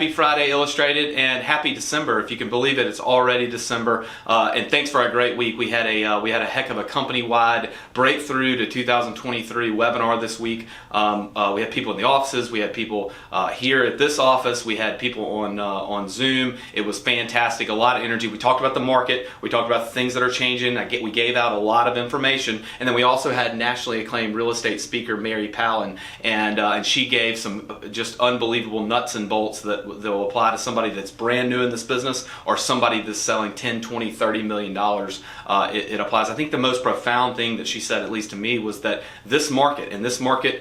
Happy Friday Illustrated, and happy December. If you can believe it, it's already December. And thanks for a great week. We had a heck of a company-wide breakthrough to 2023 webinar this week. We had people in the offices. We had people here at this office. We had people on Zoom. It was fantastic. A lot of energy. We talked about the market. We talked about the things that are changing. We gave out a lot of information, and then we also had nationally acclaimed real estate speaker Mary Palin, and she gave some just unbelievable nuts and bolts that will apply to somebody that's brand new in this business or somebody that's selling 10, 20, 30 million dollars. It applies. I think the most profound thing that she said, at least to me, was that this market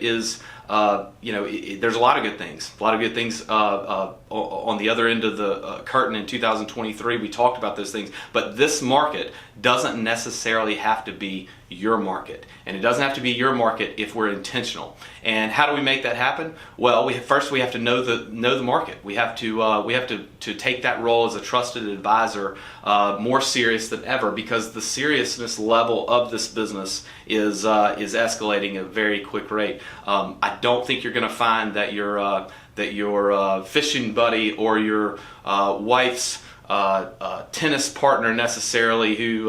is there's a lot of good things. On the other end of the curtain in 2023, we talked about those things, but this market doesn't necessarily have to be your market, and it doesn't have to be your market if we're intentional. And how do we make that happen? Well, first we have to know the market. We have to take that role as a trusted advisor more serious than ever, because the seriousness level of this business is escalating at a very quick rate. I don't think you're going to find that your fishing buddy or your wife's tennis partner necessarily, who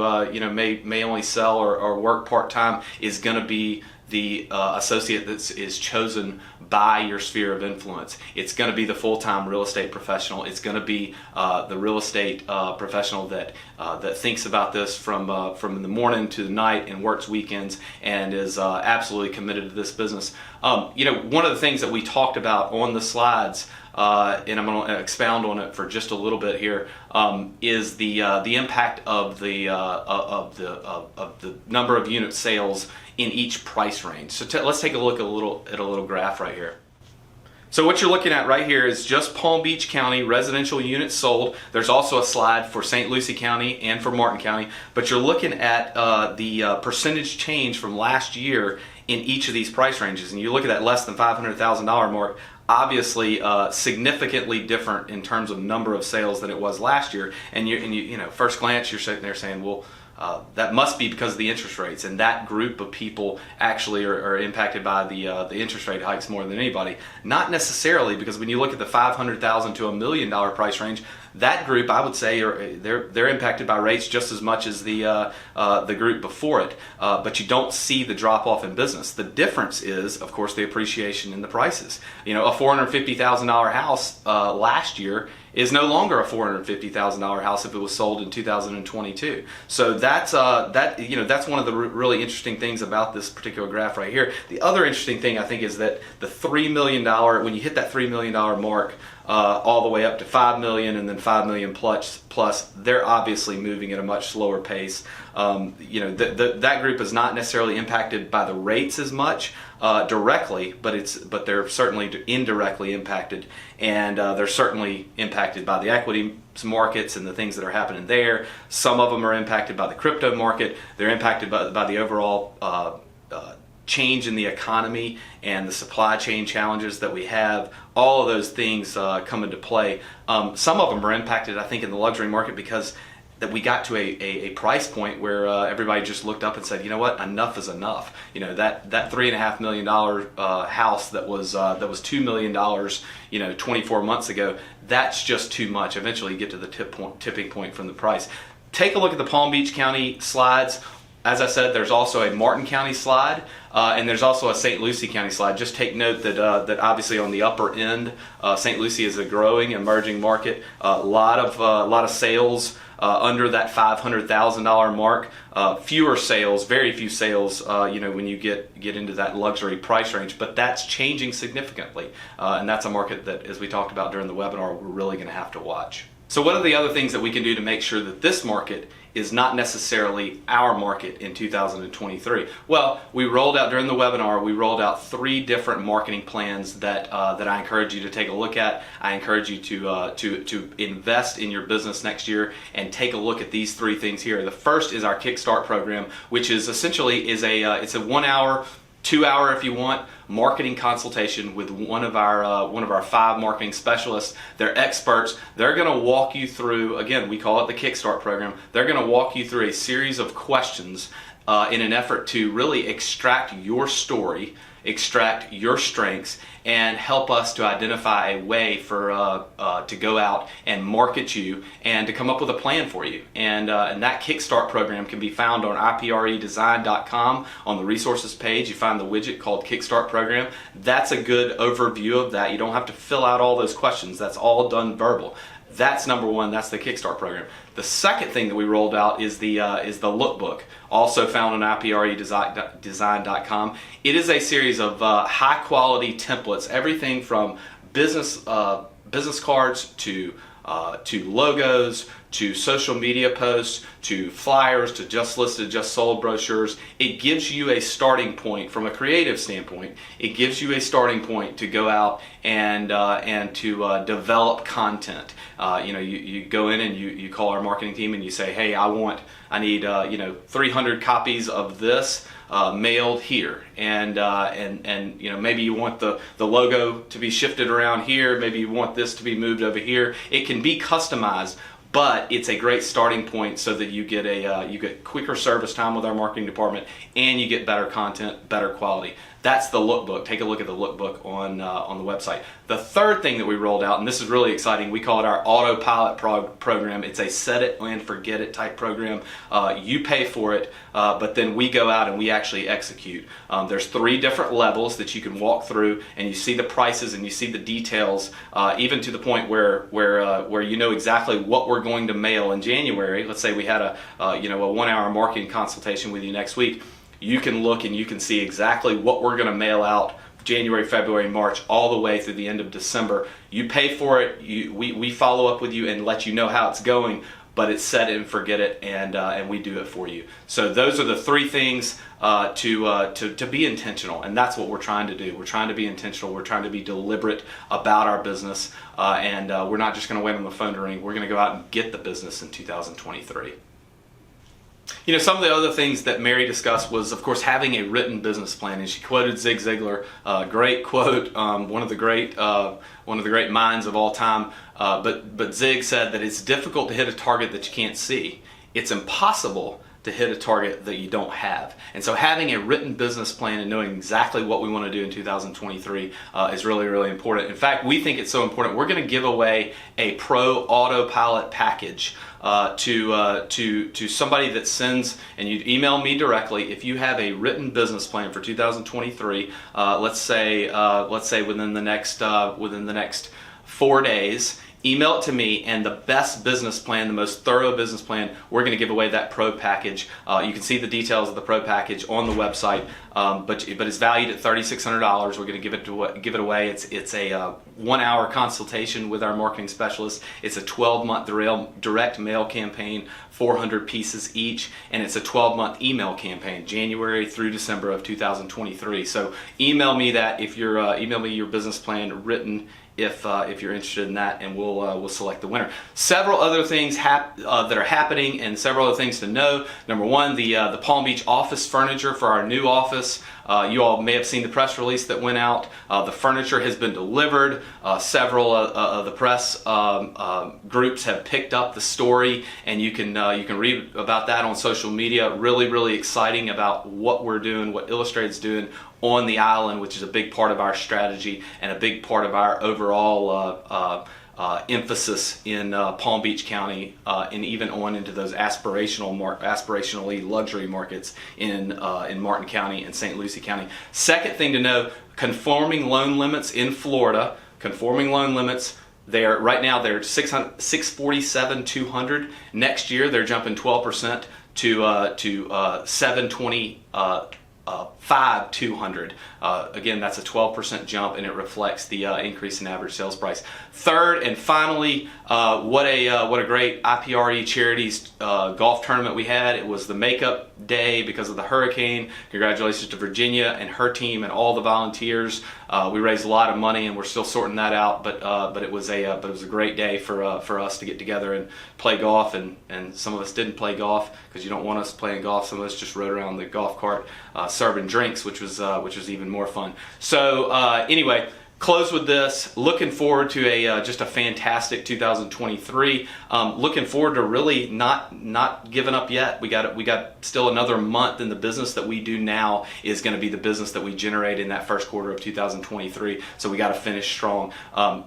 may only sell or work part-time, is going to be the associate that is chosen by your sphere of influence. It's going to be the full-time real estate professional. It's going to be the real estate professional that thinks about this from the morning to the night and works weekends and is absolutely committed to this business. One of the things that we talked about on the slides, and I'm going to expound on it for just a little bit here, is the impact of the number of unit sales in each price range. So let's take a look at a little graph right here. So what you're looking at right here is just Palm Beach County residential units sold. There's also a slide for St. Lucie County and for Martin County, but you're looking at the percentage change from last year in each of these price ranges, and you look at that less than $500,000 mark. Obviously, significantly different in terms of number of sales than it was last year. And you first glance, you're sitting there saying, well, that must be because of the interest rates, and that group of people actually are impacted by the interest rate hikes more than anybody. Not necessarily, because when you look at the $500,000 to $1 million price range, that group, I would say, they're impacted by rates just as much as the group before it. But you don't see the drop off in business. The difference is, of course, the appreciation in the prices. A $450,000 house last year is no longer a $450,000 house if it was sold in 2022. So that's one of the really interesting things about this particular graph right here. The other interesting thing, I think, is that the $3 million, when you hit that $3 million mark, all the way up to $5 million and then $5 million plus, they're obviously moving at a much slower pace. That group is not necessarily impacted by the rates as much directly, but they're certainly indirectly impacted, and they're certainly impacted by the equity markets and the things that are happening there. Some of them are impacted by the crypto market. They're impacted by the overall change in the economy and the supply chain challenges that we have. All of those things come into play. Some of them are impacted, I think, in the luxury market because that we got to a price point where everybody just looked up and said, you know what, enough is enough. That $3.5 million house that was $2 million 24 months ago, that's just too much. Eventually you get to the tipping point from the price. Take a look at the Palm Beach County slides. As I said, there's also a Martin County slide, and there's also a St. Lucie County slide. Just take note that obviously on the upper end, St. Lucie is a growing, emerging market. A lot of sales under that $500,000 mark. Very few sales. When you get into that luxury price range, but that's changing significantly, and that's a market that, as we talked about during the webinar, we're really going to have to watch. So what are the other things that we can do to make sure that this market is not necessarily our market in 2023? Well, during the webinar, we rolled out 3 different marketing plans that I encourage you to take a look at. I encourage you to invest in your business next year and take a look at these 3 things here. The first is our Kickstart program, which is essentially it's a 1 hour, 2 hour if you want, marketing consultation with one of our 5 marketing specialists. They're experts. They're going to walk you through, again, we call it the Kickstart program. They're going to walk you through a series of questions in an effort to really extract your story, extract your strengths and help us to identify a way for to go out and market you and to come up with a plan for you. And that Kickstart program can be found on ipredesign.com. On the resources page, you find the widget called Kickstart program. That's a good overview of that. You don't have to fill out all those questions. That's all done verbal. That's number one. That's the Kickstart program. The second thing that we rolled out is the lookbook, also found on ipredesign.com. It is a series of high quality templates, everything from business cards to logos, to social media posts, to flyers, to just listed, just sold brochures. It gives you a starting point from a creative standpoint. It gives you a starting point to go out and to develop content. You go in and you call our marketing team and you say, hey, I need 300 copies of this mailed here, and maybe you want the logo to be shifted around here, maybe you want this to be moved over here. It can be customized, but it's a great starting point so that you get quicker service time with our marketing department, and you get better content, better quality. That's the lookbook. Take a look at the lookbook on the website. The third thing that we rolled out, and this is really exciting, we call it our autopilot program. It's a set it and forget it type program. You pay for it, but then we go out and we actually execute. There's 3 different levels that you can walk through, and you see the prices and you see the details, even to the point where you know exactly what we're going to mail in January. Let's say we had a 1-hour marketing consultation with you next week. You can look and you can see exactly what we're going to mail out January, February, March, all the way through the end of December. You pay for it. We follow up with you and let you know how it's going, but it's set it and forget it, and we do it for you. So those are the 3 things to be intentional, and that's what we're trying to do. We're trying to be intentional. We're trying to be deliberate about our business, and we're not just going to wait on the phone to ring. We're going to go out and get the business in 2023. Some of the other things that Mary discussed was, of course, having a written business plan, and she quoted Zig Ziglar, great quote, one of the great minds of all time. But Zig said that it's difficult to hit a target that you can't see. It's impossible to hit a target that you don't have. And so having a written business plan and knowing exactly what we want to do in 2023 is really, really important. In fact, we think it's so important. We're going to give away a Pro Autopilot package to somebody that sends, and you email me directly if you have a written business plan for 2023. Let's say within the next 4 days. Email it to me, and the best business plan, the most thorough business plan, we're going to give away that Pro package. You can see the details of the Pro package on the website, but it's valued at $3,600. We're going to give it away. It's a 1-hour consultation with our marketing specialist. It's a 12-month direct mail campaign, 400 pieces each, and it's a 12-month email campaign, January through December of 2023. So email me that if you're email me your business plan written if you're interested in that, and we'll select the winner. Several other things that are happening, and several other things to know. Number one, the Palm Beach office furniture for our new office. You all may have seen the press release that went out. The furniture has been delivered. Several of the press groups have picked up the story, and you can read about that on social media. Really, really exciting about what we're doing, what Illustrated's doing on the island, which is a big part of our strategy and a big part of our overall emphasis in Palm Beach County, and even on into those aspirationally luxury markets in Martin County and St. Lucie County. Second thing to know, conforming loan limits in Florida. Conforming loan limits, right now they're 647,200. Next year they're jumping 12% to 720. 5,200. Again, that's a 12% jump, and it reflects the increase in average sales price. Third and finally, what a great IPRE Charities golf tournament we had. It was the makeup day because of the hurricane. Congratulations to Virginia and her team and all the volunteers. We raised a lot of money, and we're still sorting that out. But it was a great day for us to get together and play golf. And some of us didn't play golf because you don't want us playing golf. Some of us just rode around the golf cart serving drinks, which was even more fun. So anyway, close with this. Looking forward to a just a fantastic 2023. Looking forward to really not giving up yet. We got still another month in the business that we do now is going to be the business that we generate in that first quarter of 2023. So we got to finish strong.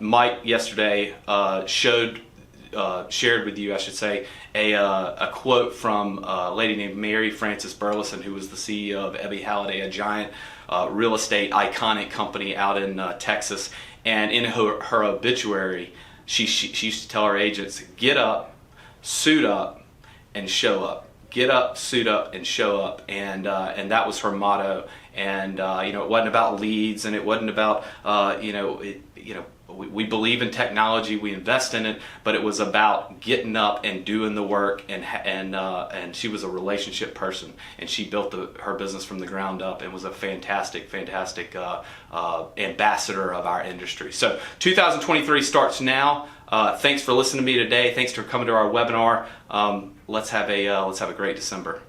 Mike yesterday shared with you, I should say, a quote from a lady named Mary Frances Burleson, who was the CEO of Ebby Halliday, a giant real estate iconic company out in Texas. And in her obituary, she used to tell her agents, get up, suit up, and show up. Get up, suit up, and show up. And that was her motto. And it wasn't about leads, and it wasn't about we believe in technology, we invest in it, but it was about getting up and doing the work. And she was a relationship person, and she built her business from the ground up, and was a fantastic ambassador of our industry. So 2023 starts now. Thanks for listening to me today. Thanks for coming to our webinar. Let's have a great December.